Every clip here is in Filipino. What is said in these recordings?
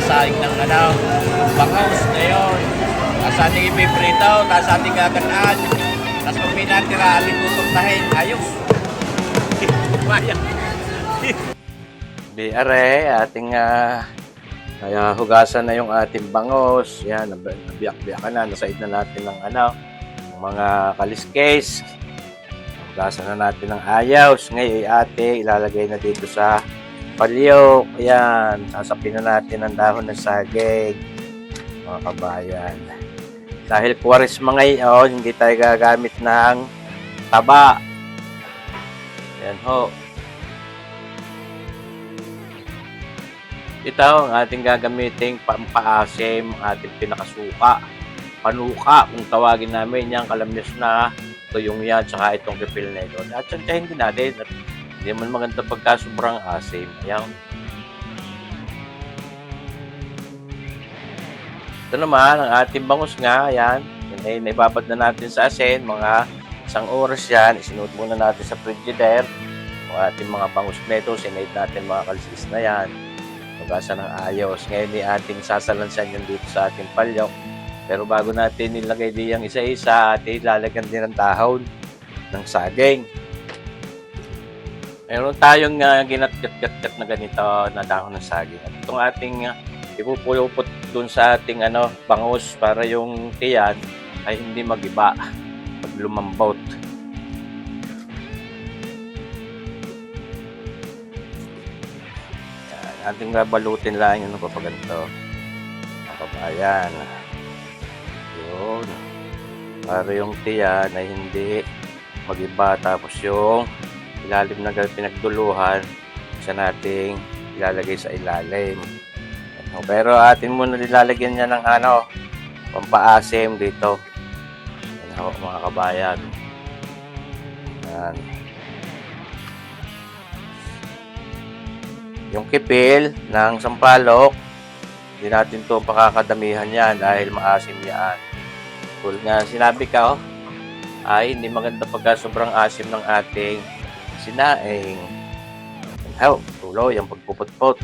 magsasaing ng bangaws ngayon. Tapos ating ipiprito, tapos ating gaganaan. Tapos kung may natira, ating tuturtahin. Ayos. Maya. Di are, ating hugasan na yung ating bangos. Yan, nabiyak-biyakan na. Nasaid na natin ng ng mga kaliskes. Hugasan na natin ng ayos. Ngayon ate, ilalagay na dito sa palyok. Ayan, sasapin na natin ang dahon ng saging. Mga kabayan. Dahil Kwaresma ngayon, hindi tayo gagamit ng taba. Ayan ho. Ito ang ating gagamiting pampaasim, ating pinakasuka. Panuka, kung tawagin namin yan, kalamyos na tuyong yan, tsaka itong kipil na ito. At santyahin din natin. At hindi man maganda pagka sobrang asim. Ayan. Ito naman, ang ating bangus nga, ayan. Yan ay naibabad na natin sa asin, mga 1 oras yan. Isinuot muna natin sa frigidaire. Ang ating mga bangus nito, sinaid natin mga kaliskis na yan. Hugasan ng ayos. Ngayon ay ating sasalansan yun dito sa ating palyok. Pero bago natin nilagay diyang isa-isa, ating lalagyan din ng dahon ng saging. Meron tayong ginat-gat-gat na ganito na dahon ng saging. At itong ating ipupulupot dun sa ating bangus para yung tiyan ay hindi magiba pag lumambot. Yan, ating babalutin lang yung papaganto. Kabayan. Yun. Para yung tiyan ay hindi magiba, tapos yung ilalim na pinagduluhan isa nating ilalagay sa ilalim. Pero atin muna nilalagyan niya ng pampaasim dito. Yan ho, mga kabayan. Yan. Yung kipil ng sampalok, hindi natin ito pakakadamihan yan dahil maasim yan. Tulad nga sinabi ko, ay hindi maganda pagka sobrang asim ng ating sinaing. Yan ho, tuloy ang pagpupot-pot.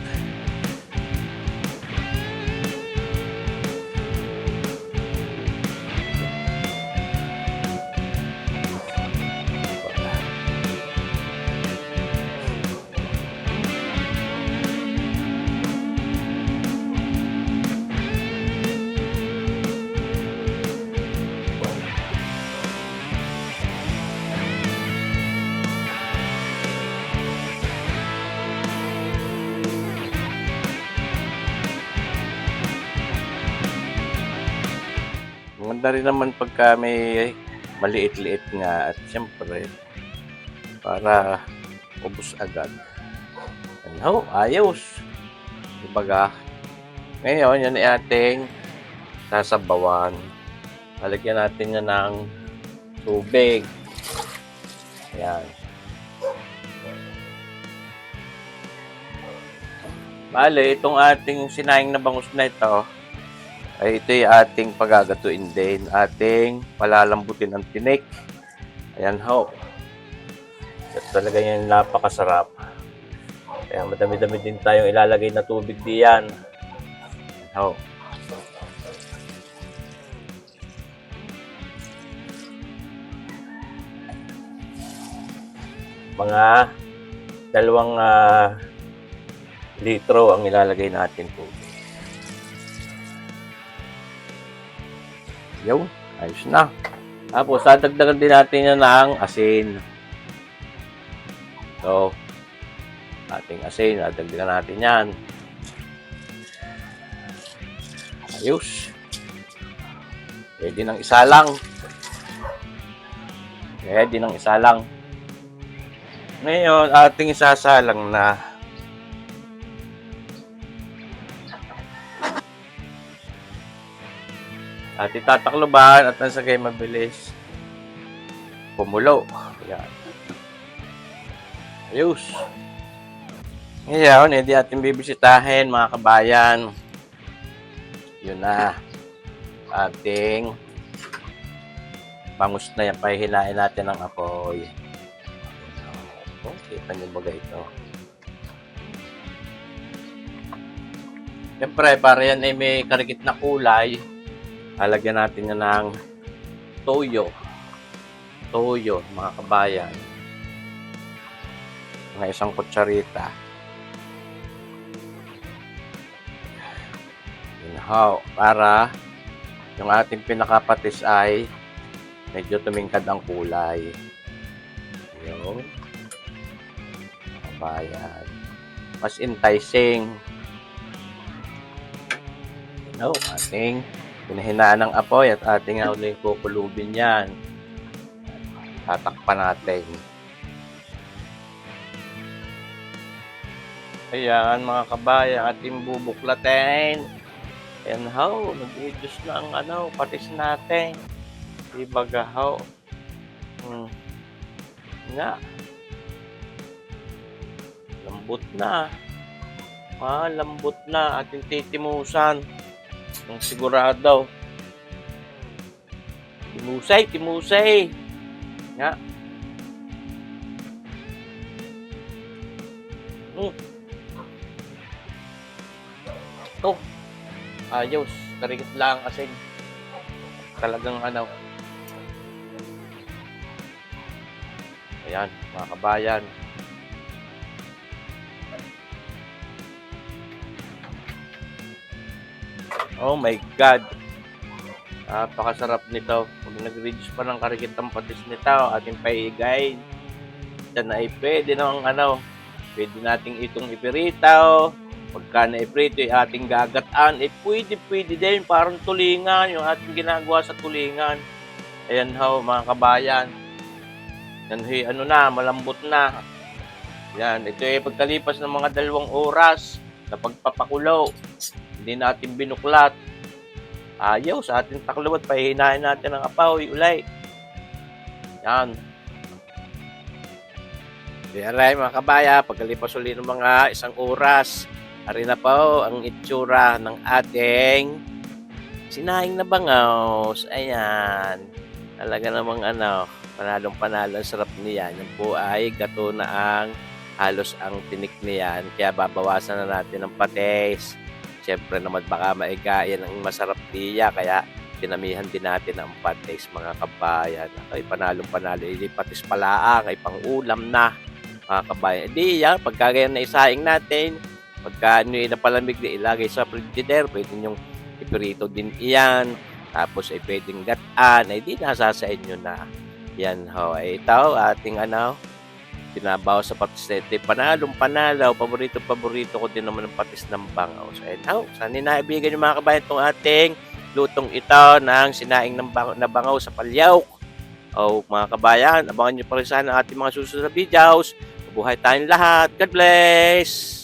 Maganda rin naman pagka may maliit-liit nga at siyempre para ubos agad. Ano, ayos. Dibaga, ngayon yan ay ating sasabawan. Lalagyan natin yan ng tubig. Ayan. Bale, itong ating sinaing na bangus na ito, ay ito yung ating pagagatuin din. Ating palalambutin ang tinik. Ayan ho. At talaga yan napakasarap. Kaya madami-dami din tayong ilalagay na tubig diyan. Ayan ho. Mga 2 litro ang ilalagay natin tubig. Yun, ayos na. Tapos, dadagdagan din natin yan ng asin. So, ating asin, dadagdagan natin yan. Ayos. Pwede ng isa lang. Pwede ng isa lang. Ngayon, ating isasalang na. At itatakloban at nasagay mabilis pumulo. Ayan. Ayos. Ngayon, hindi ating bibisitahin mga kabayan. Yun na. Ating bangus na yan. Pahihinain natin ng apoy. Kita niyo ba ito? Siyempre, para yan ay may karikit na kulay, lalagyan natin yan ng toyo. Toyo, mga kabayan. Mga isang kutsarita. Inhaw, para yung ating pinakapatis ay medyo tumingkad ang kulay. Yun. Kabayan. Mas enticing. Ating pinahinaan ng apoy at ating uling kukulubin yan. Tatakpan natin. Ayan mga kabayan, ating bubuklatin. Ayan ho, nag-i-juice na ang patis natin. Diba gaho? Nga. Lambot na. Lambot na ating titimusan. Ang sigurado. Timusay. Nga. Ito. Ayos. Karikit lang kasi talagang Ayan, mga kabayan. Oh my God. Napakasarap nito. Pag nag-reduce pa ng karikit ang patis nito, ating paigay. Yan ay pwede ng pwede nating itong ipiritaw. Pagka na-iprito yung ating gagataan, pwede din. Parang tulingan, yung ating ginagawa sa tulingan. Ayan ho, mga kabayan. Yan ho, malambot na. Yan, ito ay pagkalipas ng mga 2 oras na pagpapakulo. Hindi natin binuklat. Ayaw sa ating taklo at pahihinahin natin ang apoy ulay. Yan. Ayan mga kabaya, pagkalipas ulit ng mga 1 oras, ari na po ang itsura ng ating sinahing na bangaws. Ayan. Talaga namang panalong-panalo. Sarap niyan. Yan po ay gato na ang halos ang tinik niyan. Kaya babawasan na natin ang patis. Siyempre naman baka maigayan ang masarap niya. Kaya pinamihan din natin ang patis mga kabayan. Ay panalong-panalo. Patis palaang ay pang-ulam na mga kabayan. Di yan. Pagkagayan na isaing natin. Pagka napalamig na ilagay sa frigidaire, pwede nyong ipirito din iyan. Tapos ay pwedeng gataan. Ay di nasa sa inyo na. Yan ho. Ay ito ating pinabaw sa patis na ito. Panalong-panalo. Paborito ko din naman ang patis ng bangaw. So ayun ho. Sana naibigan yung mga kabayan itong ating lutong ito ng sinaing na bangaw sa palyawk. O mga kabayan, abangan nyo pa rin sana ang ating mga susunod na videos. Mabuhay tayong lahat. God bless!